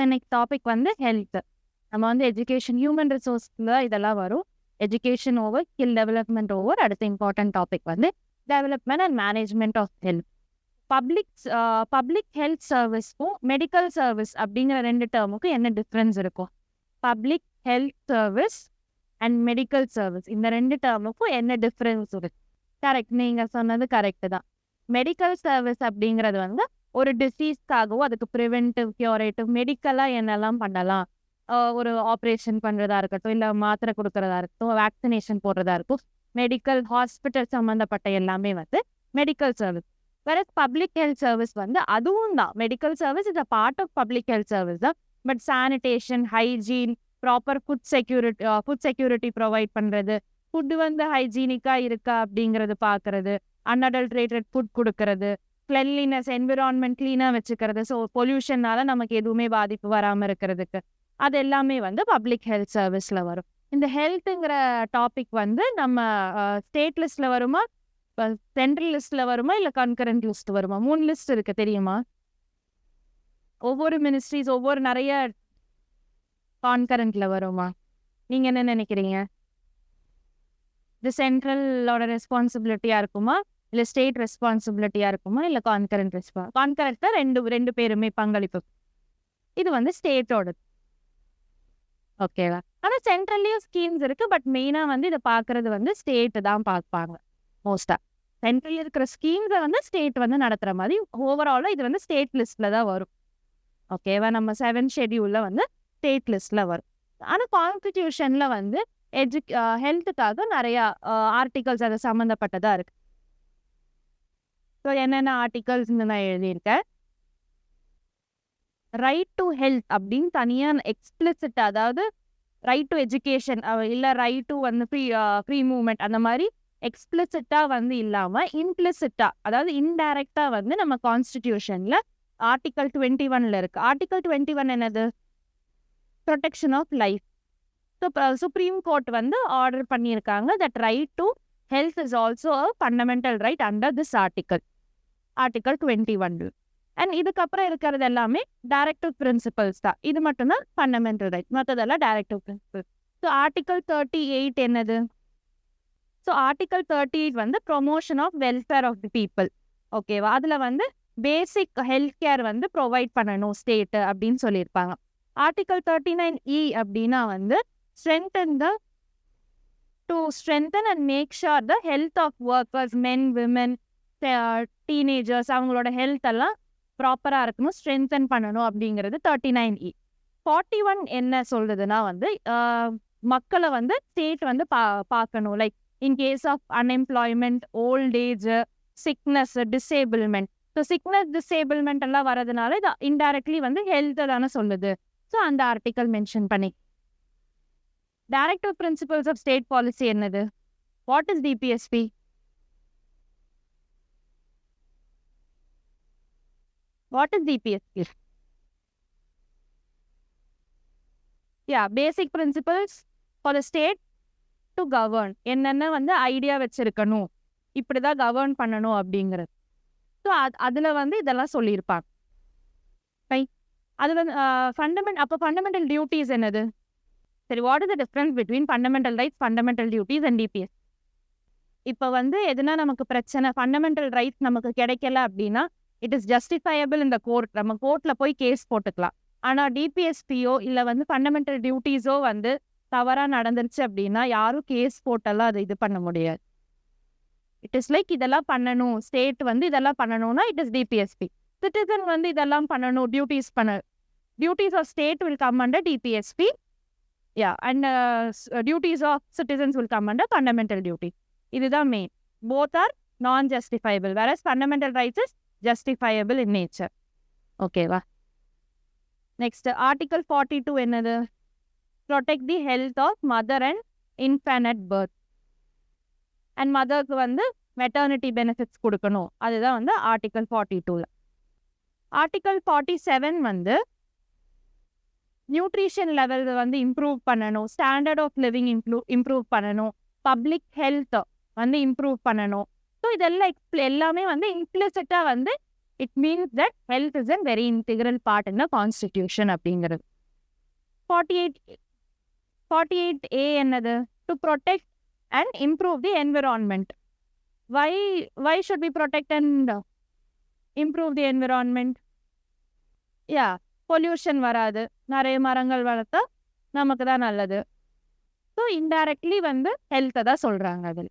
இன்னைக்கு டாபிக் வந்து ஹெல்த். நம்ம வந்து எஜுகேஷன், ஹியூமன் ரிசோர்ஸ்ல இதெல்லாம் வரும். Education over, skill development over. அடுத்த இம்பார்ட்டன்ட் டாபிக் வந்து development and management of health. Public health சர்வீஸ்க்கும் மெடிக்கல் சர்வீஸ் அப்படிங்கிற 2 டேர்முக்கும் என்ன டிஃப்ரென்ஸ் இருக்கும்? Public health service and medical service, இந்த 2 டேர்முக்கும் என்ன டிஃப்ரென்ஸ் இருக்கு? கரெக்ட், நீங்க சொன்னது கரெக்ட் தான். மெடிக்கல் சர்வீஸ் அப்படிங்கிறது வந்து ஒரு டிசீஸ்க்காகவும் அதுக்கு ப்ரிவென்டிவ், கியூரேட்டிவ், மெடிக்கலாக என்னெல்லாம் பண்ணலாம், ஒரு ஆப்ரேஷன் பண்ணுறதா இருக்கட்டும், இல்லை மாத்திரை கொடுக்கறதா இருக்கட்டும், வேக்சினேஷன் போடுறதா இருக்கும், மெடிக்கல் ஹாஸ்பிட்டல் சம்மந்தப்பட்ட எல்லாமே வந்து மெடிக்கல் சர்வீஸ். வேற பப்ளிக் ஹெல்த் சர்வீஸ் வந்து அதுவும் தான், medical service is a part of public health service தான். But sanitation, hygiene, proper food security provide பண்ணுறது, ஃபுட்டு வந்து ஹைஜீனிக்காக இருக்கா அப்படிங்கிறது பார்க்கறது, அன்அடல்ட்ரேட்டட் ஃபுட் கொடுக்கறது, கிளென்லினஸ், என்விரான்மெண்ட் க்ளீனாக வச்சுக்கிறது, ஸோ பொல்யூஷனால நமக்கு எதுவுமே பாதிப்பு வராமல் இருக்கிறதுக்கு, அது எல்லாமே வந்து பப்ளிக் ஹெல்த் சர்வீஸில் வரும். இந்த ஹெல்த்துங்கிற டாபிக் வந்து நம்ம ஸ்டேட் லிஸ்ட்டில் வருமா, சென்ட்ரல் லிஸ்ட்டில் வருமா, இல்லை கன்கரண்ட் லிஸ்ட் வருமா? 3 லிஸ்ட் இருக்கு, தெரியுமா? ஒவ்வொரு மினிஸ்ட்ரிஸ் ஒவ்வொரு நிறைய கான்கரண்ட்ல வருமா? நீங்கள் என்ன நினைக்கிறீங்க? இது சென்ட்ரலோட ரெஸ்பான்சிபிலிட்டியாக இருக்குமா, இல்லை ஸ்டேட் ரெஸ்பான்சிபிலிட்டியாக இருக்குமா, இல்லை கான்கரண்ட் கான்கரண்ட் தான் ரெண்டு பேருமே பங்களிப்பு. இது வந்து ஸ்டேட்டோட. ஓகேவா? ஆனால் சென்ட்ரல்லையும் ஸ்கீம்ஸ் இருக்குது. பட் மெயினாக வந்து இதை பார்க்குறது வந்து ஸ்டேட்டு தான் பார்ப்பாங்க மோஸ்ட்டாக. சென்ட்ரல் இருக்கிற ஸ்கீம்ஸை வந்து ஸ்டேட் வந்து நடத்துகிற மாதிரி ஓவராலாக இது வந்து ஸ்டேட் லிஸ்ட்டில் தான் வரும். ஓகேவா? நம்ம 7th ஷெட்யூலில் வந்து ஸ்டேட் லிஸ்ட்டில் வரும். ஆனால் கான்ஸ்டிடியூஷனில் வந்து ஹெல்த்துக்காக நிறையா ஆர்டிகல்ஸ் அது சம்மந்தப்பட்டதாக இருக்குது. ஸோ என்னென்ன ஆர்டிகல்ஸ்ன்னு நான் எழுதியிருக்கேன். ரைட் டு ஹெல்த் அப்படின்னு தனியாக எக்ஸ்பிளிசிட், அதாவது ரைட் டு எஜுகேஷன் இல்லை ரைட் டு வந்து ஃப்ரீ மூவ்மெண்ட், அந்த மாதிரி எக்ஸ்பிளிசிட்டாக வந்து இல்லாமல் இம்ப்ளிசிட்டாக, அதாவது இன்டைரக்டாக வந்து நம்ம கான்ஸ்டிடியூஷனில் ஆர்டிகல் 21 இருக்குது. ஆர்டிகல் 21 என்னது? Protection of life. So supreme court வந்து ஆர்டர் பண்ணியிருக்காங்க that right to health is also a fundamental right under this article 21. And இதுக்கப்புறம் இருக்கிறது எல்லாமே டைரக்டிவ் பிரின்சிபல்ஸ் தான். இது மட்டும்தான் ஃபண்டமெண்டல் ரைட், மற்றதெல்லாம் டைரக்டிவ் பிரின்சிபல்ஸ். ஸோ ஆர்டிகல் 38 என்னது? ஸோ ஆர்டிகல் 38 வந்து promotion of welfare of the people. ஓகேவா? அதில் வந்து பேசிக் ஹெல்த் கேர் வந்து ப்ரொவைட் பண்ணணும் ஸ்டேட்டு அப்படின்னு சொல்லியிருப்பாங்க. ஆர்டிகல் 39E அப்படின்னா வந்து strengthen and make sure the health of workers, men, women, teenagers, அவங்களோட ஹெல்த் எல்லாம் ப்ராப்பராக இருக்கணும், ஸ்ட்ரென்தன் பண்ணணும் அப்படிங்கிறது 39E. 41 என்ன சொல்றதுன்னா வந்து மக்களை வந்து ஸ்டேட் வந்து பார்க்கணும். Like in case of unemployment, old age, sickness, disablement. So sickness, disablement எல்லாம் வரதுனால இது இன்டைரக்ட்லி வந்து ஹெல்த்தை தானே சொல்லுது. ஸோ அந்த ஆர்டிக்கல் மென்ஷன் பண்ணி. Directive principles of state policy என்னது? What is DPSP? What is DPSP? Basic principles for the state to govern. என்னென்ன வந்து ஐடியா வச்சிருக்கணும், இப்படிதான் கவர்ன் பண்ணணும் அப்படிங்கிறது. ஸோ அதில் வந்து இதெல்லாம் சொல்லியிருப்பாங்க. ரைட்? அது வந்து ஃபண்டமெண்டல் டியூட்டிஸ் என்னது? சரி, what is the difference between fundamental rights, fundamental duties and DPS? இப்போ வந்து எதுனா நமக்கு பிரச்சனை, ஃபண்டமெண்டல் ரைட்ஸ் நமக்கு கிடைக்கல அப்படின்னா இட் இஸ் ஜஸ்டிஃபையபிள் இந்த கோர்ட், நம்ம கோர்ட்டில் போய் கேஸ் போட்டுக்கலாம். ஆனால் டிபிஎஸ்பியோ இல்லை வந்து ஃபண்டமெண்டல் டியூட்டிஸோ வந்து தவறாக நடந்துருச்சு அப்படின்னா யாரும் கேஸ் போட்டெல்லாம் அதை இது பண்ண முடியாது. இட் இஸ் லைக் இதெல்லாம் பண்ணணும், ஸ்டேட் வந்து இதெல்லாம் பண்ணணும்னா இட் இஸ் டிபிஎஸ்பி. சிட்டிசன் வந்து இதெல்லாம் பண்ணணும், duties of state will come under DPSP. And duties of citizens will come under fundamental duty. இதுதான் main. Both are non-justifiable, whereas fundamental rights is justifiable in nature. ஓகேவா? Next article 42 என்னது? protect the health of mother and infant at birth. And மதருக்கு வந்து maternity benefits கொடுக்கணும். அதுதான் வந்து article 42. Article 47 வந்து nutrition level வந்து இம்ப்ரூவ் பண்ணணும், ஸ்டாண்டர்ட் ஆஃப் லிவிங் இம்ப்ரூவ் பண்ணணும், பப்ளிக் ஹெல்த் வந்து இம்ப்ரூவ் பண்ணணும். ஸோ இதெல்லாம் எல்லாமே வந்து இம்ப்ளிசிட்டாக வந்து It means that health is a very integral part in the constitution அப்படிங்கிறது. 48A என்னது? To protect and improve the environment. Why should we protect and improve the environment? Yeah, pollution வராது, நிறைய மரங்கள் வளர்த்தா நமக்கு தான் நல்லது. ஸோ இன்டைரக்ட்லி வந்து ஹெல்த்தை தான் சொல்கிறாங்க அதில்.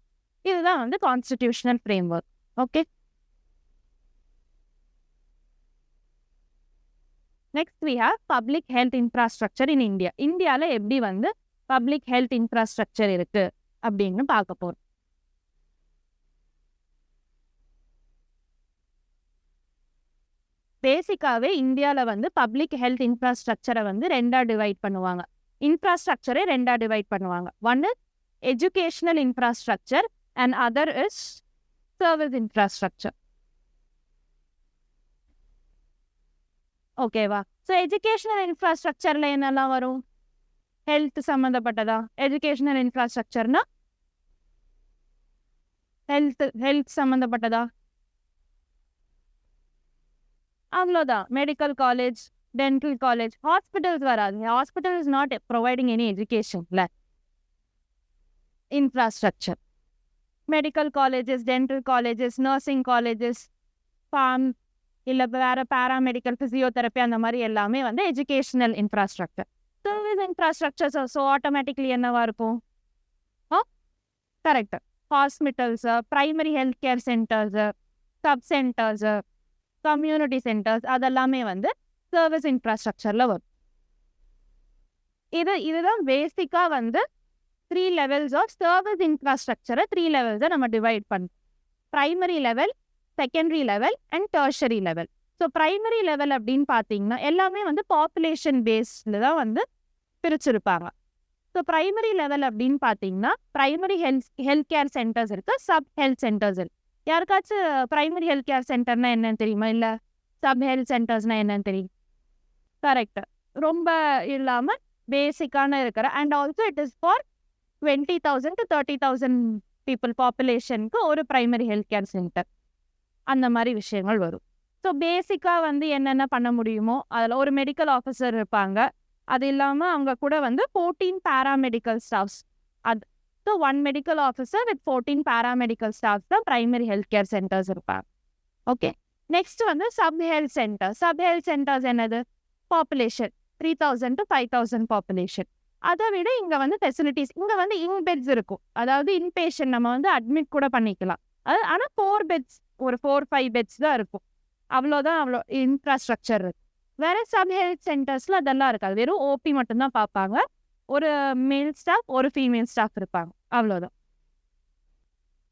இதுதான் வந்து constitutional framework. Okay, next we have public health infrastructure in India. இந்தியாவில் எப்படி வந்து பப்ளிக் ஹெல்த் இன்ஃப்ராஸ்ட்ரக்சர் இருக்கு அப்படின்னு பார்க்க போகிறோம். பேசிக்காகவே இந்தியாவில் வந்து பப்ளிக் ஹெல்த் இன்ஃப்ராஸ்ட்ரக்சரை வந்து ரெண்டாக டிவைட் பண்ணுவாங்க. இன்ஃப்ராஸ்ட்ரக்சரை ரெண்டாக டிவைட் பண்ணுவாங்க. One is educational infrastructure and other is service infrastructure. ஓகேவா? ஸோ எஜுகேஷனல் இன்ஃப்ராஸ்ட்ரக்சரில் என்னெல்லாம் வரும்? ஹெல்த் சம்மந்தப்பட்டதா? எஜுகேஷனல் இன்ஃப்ராஸ்ட்ரக்சர்னா ஹெல்த் சம்மந்தப்பட்டதா? அவ்வளோதான். Medical college, dental college, hospitals வராது. Hospital is not providing any எஜுகேஷன்ல infrastructure. Medical colleges, dental colleges, nursing colleges, pharm இல்லை வேறு பேராமெடிக்கல், ஃபிசியோதெரப்பி அந்த மாதிரி எல்லாமே வந்து educational infrastructure. Service infrastructure so automatically என்னவா இருக்கும்? Correct. Hospitals, primary health care centres, sub centres, community centres, அதெல்லாமே வந்து சர்வீஸ் இன்ஃப்ராஸ்ட்ரக்சரில் வரும். இதுதான் பேசிக்காக வந்து 3 levels ஆஃப் சர்வீஸ் இன்ஃப்ராஸ்ட்ரக்சரை 3 levels நம்ம டிவைட் பண்ணுறோம். Primary level, secondary level and tertiary level. So primary level அப்படின்னு பார்த்தீங்கன்னா எல்லாமே வந்து பாப்புலேஷன் பேஸில் தான் வந்து பிரிச்சிருப்பாங்க. ஸோ ப்ரைமரி லெவல் அப்படின்னு பார்த்தீங்கன்னா ப்ரைமரி ஹெல்த் கேர் சென்டர்ஸ் இருக்குது, சப் ஹெல்த் சென்டர்ஸ் இருக்குது. யாருக்காச்சும் ப்ரைமரி ஹெல்த் கேர் சென்டர்னா என்னன்னு தெரியுமா? இல்லை சப் ஹெல்த் சென்டர்ஸ்னால் என்னன்னு தெரியும்? கரெக்டு. ரொம்ப இல்லாமல் பேசிக்கான இருக்கிற and also it is for 20,000 to 30,000 people பாப்புலேஷனுக்கு ஒரு ப்ரைமரி ஹெல்த் கேர் சென்டர். அந்த மாதிரி விஷயங்கள் வரும். ஸோ பேசிக்காக வந்து என்னென்ன பண்ண முடியுமோ அதில் ஒரு மெடிக்கல் ஆஃபீஸர் இருப்பாங்க. அது இல்லாமல் அவங்க கூட வந்து 14 பேராமெடிக்கல் ஸ்டாஃப்ஸ். அது so 1 medical officer with 14 paramedical staffs தான் ப்ரைமரி ஹெல்த் கேர் சென்டர்ஸ் இருப்பாங்க. ஓகே, நெக்ஸ்ட் வந்து sub health centre. Sub health centres என்னது? Population 3,000 to 5,000 population. அதை விட இங்கே வந்து ஃபெசிலிட்டிஸ், இங்கே வந்து இன்பெட்ஸ் இருக்கும். அதாவது இன்பேஷன் நம்ம வந்து அட்மிட் கூட பண்ணிக்கலாம். ஆனால் 4 பெட்ஸ், ஒரு 4-5 பெட்ஸ் தான் இருக்கும். அவ்வளோதான், அவ்வளோ இன்ஃப்ராஸ்ட்ரக்சர் இருக்கு. வேற சப் ஹெல்த் சென்டர்ஸில் அதெல்லாம் இருக்காது. வெறும் ஓபி மட்டும்தான் பார்ப்பாங்க. ஒரு மேல் ஸ்டாஃப், ஒரு ஃபீமேல் ஸ்டாஃப் இருப்பாங்க. அவ்வளோதான்.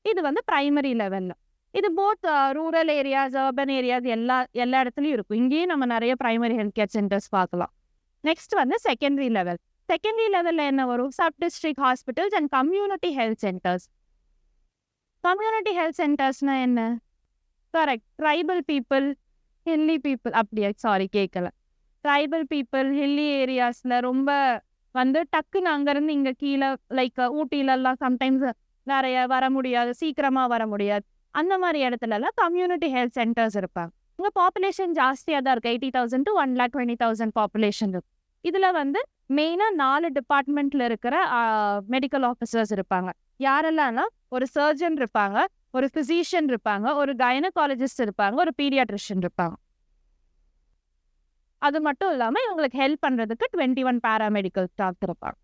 இது வந்து ப்ரைமரி லெவலில். இது both rural areas, urban areas எல்லா இடத்துலையும் இருக்கும். இங்கேயும் நம்ம நிறைய ப்ரைமரி ஹெல்த் கேர் சென்டர்ஸ் பார்க்கலாம். நெக்ஸ்ட் வந்து செகண்டரி லெவல். செகண்டரி லெவலில் என்ன வரும்? Sub district hospitals and community health centres. Community health சென்டர்ஸ்னால் என்ன? Correct. Tribal people, hilly people, அப்படியா? சாரி கேட்கல. ட்ரைபல் பீப்புள், ஹில்லி ஏரியாஸில் ரொம்ப வந்து டக்குன்னு அங்கேருந்து இங்கே கீழே லைக் ஊட்டிலெல்லாம் சம்டைம்ஸ் நிறைய வர முடியாது, சீக்கிரமாக வர முடியாது. அந்த மாதிரி இடத்துலலாம் கம்யூனிட்டி ஹெல்த் சென்டர்ஸ் இருப்பாங்க. இங்கே பாப்புலேஷன் ஜாஸ்தியாக தான் இருக்குது. 80,000 to 1,20,000 பாப்புலேஷன் இருக்குது. இதில் வந்து மெயினாக 4 டிபார்ட்மெண்ட்டில் இருக்கிற மெடிக்கல் ஆஃபீஸர்ஸ் இருப்பாங்க. யாரெல்லாம்னா ஒரு சர்ஜன் இருப்பாங்க, ஒரு ஃபிசிஷியன் இருப்பாங்க, ஒரு கைனகாலஜிஸ்ட் இருப்பாங்க, ஒரு பீடியாட்ரிஷியன் இருப்பாங்க. அது மட்டும் இல்லாமல் இவங்களுக்கு ஹெல்ப் பண்ணுறதுக்கு 21 பேராமெடிக்கல் ஸ்டாஃப் இருப்பாங்க.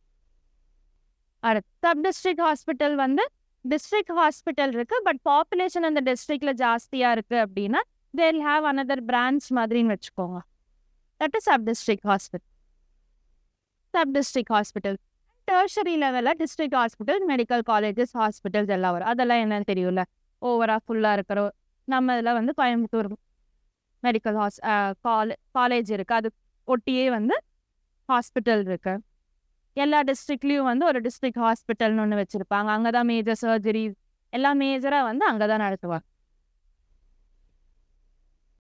அடுத்து சப் டிஸ்ட்ரிக்ட் ஹாஸ்பிட்டல் வந்து டிஸ்ட்ரிக்ட் ஹாஸ்பிட்டல் இருக்குது, பட் பாப்புலேஷன் அந்த டிஸ்ட்ரிக்டில் ஜாஸ்தியாக இருக்குது அப்படின்னா தேல் ஹாவ் அனதர் பிரான்ச் மாதிரின்னு வச்சுக்கோங்க. That is sub district hospital. Sub district hospital. Tertiary லெவலில் district hospital, medical colleges, hospitals எல்லாம் வரும். அதெல்லாம் என்னன்னு தெரியும்ல, ஓவராக ஃபுல்லாக இருக்கிற. நம்ம இதில் வந்து கோயம்புத்தூர் மெடிக்கல் காலேஜ் இருக்குது, அது ஒட்டியே வந்து ஹாஸ்பிட்டல் இருக்கு. எல்லா டிஸ்ட்ரிக்ட்லேயும் வந்து ஒரு டிஸ்ட்ரிக்ட் ஹாஸ்பிட்டல்னு ஒன்று வச்சுருப்பாங்க. அங்கே தான் மேஜர் சர்ஜரி எல்லாம் மேஜராக வந்து அங்கே தான் நடத்துவாங்க.